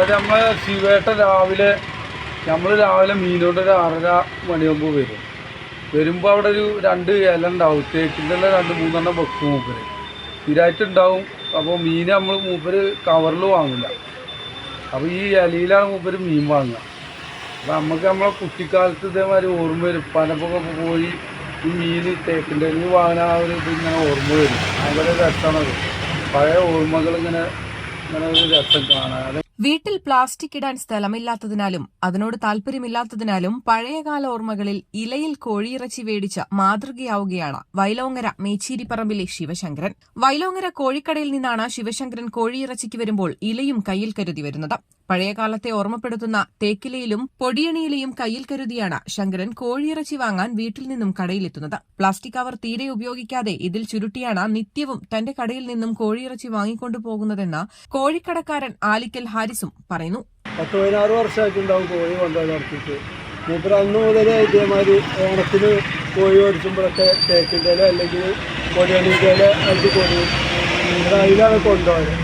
അതായത് നമ്മളെ ശിവേട്ട രാവിലെ മീനോണ്ട് ഒരു 6:30 മണിയാകുമ്പോൾ വരുമ്പോൾ അവിടെ ഒരു 2 ഇല ഉണ്ടാവും. തേക്കിൻ്റെ 2-3 വെക്കും മൂപ്പര് സ്ഥിരമായിട്ടുണ്ടാവും. അപ്പോൾ മീൻ നമ്മൾ മൂപ്പര് കവറിൽ വാങ്ങില്ല. അപ്പോൾ ഈ ഇലയിലാണ് മൂപ്പര് മീൻ വാങ്ങുക. അപ്പോൾ നമുക്ക് നമ്മളെ കുട്ടിക്കാലത്ത് ഇതേമാതിരി ഓർമ്മ വരും. പനപ്പൊക്കെ പോയി ഈ മീൻ തേക്കിൻ്റെ വാങ്ങാൻ ആ ഒരു ഇതിങ്ങനെ ഓർമ്മ വരും. ഭയങ്കര രസമാണത്. പഴയ ഓർമ്മകൾ ഇങ്ങനെ ഒരു രസം കാണാൻ. വീട്ടിൽ പ്ലാസ്റ്റിക് ഇടാൻ സ്ഥലമില്ലാത്തതിനാലും അതിനോട് താല്പര്യമില്ലാത്തതിനാലും പഴയകാല ഓർമ്മകളിൽ ഇലയിൽ കോഴിയിറച്ചി വേടിച്ച മാതൃകയാവുകയാണ് വൈലോങ്ങര മേച്ചേരിപ്പറമ്പിലെ ശിവശങ്കരൻ. വൈലോങ്ങര കോഴിക്കടയിൽ നിന്നാണ് ശിവശങ്കരൻ കോഴിയിറച്ചിക്ക് വരുമ്പോൾ ഇലയും കയ്യിൽ കരുതി വരുന്നത്. പഴയകാലത്തെ ഓർമ്മപ്പെടുത്തുന്ന തേക്കിലയിലും പൊടിയണിയിലയും കയ്യിൽ കരുതിയാണ് ശങ്കരൻ കോഴിയിറച്ചി വാങ്ങാൻ വീട്ടിൽ നിന്നും കടയിലെത്തുന്നത്. പ്ലാസ്റ്റിക് കവർ തീരെ ഉപയോഗിക്കാതെ ഇതിൽ ചുരുട്ടിയാണ് നിത്യവും തന്റെ കടയിൽ നിന്നും കോഴിയിറച്ചി വാങ്ങിക്കൊണ്ടുപോകുന്നതെന്ന് കോഴിക്കടക്കാരൻ ആലിക്കൽ ഹാരിസും പറയുന്നു. 16 വർഷമായിട്ടുണ്ടാവും കോഴി കൊണ്ടുപോയി നടത്തിയിട്ട്. മൂപ്പര് അന്ന് മുതലേ ഇതേമാതിരി ഓണത്തിന് കോഴി ഓടിച്ചുമ്പോഴൊക്കെ തേക്കിൻ്റെ ഇല അല്ലെങ്കിൽ പൊടിയണിൻ്റെ ഇല അടിച്ച് കൊടുക്കും. അതിലാണ് കൊണ്ടുപോയത്.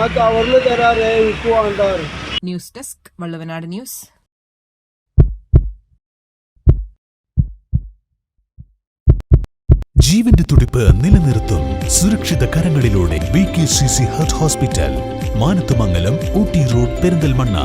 ആ കവറിൽ തരാറേ എനിക്ക് വേണ്ടാറ്. News desk Valluvanad news. ജീവന്റെ തുടിപ്പ് നിലനിർത്തും സുരക്ഷിത കരങ്ങളിലൂടെ BKCC heart hospital, Manathumangalam, Ooty road, Perinthalmanna.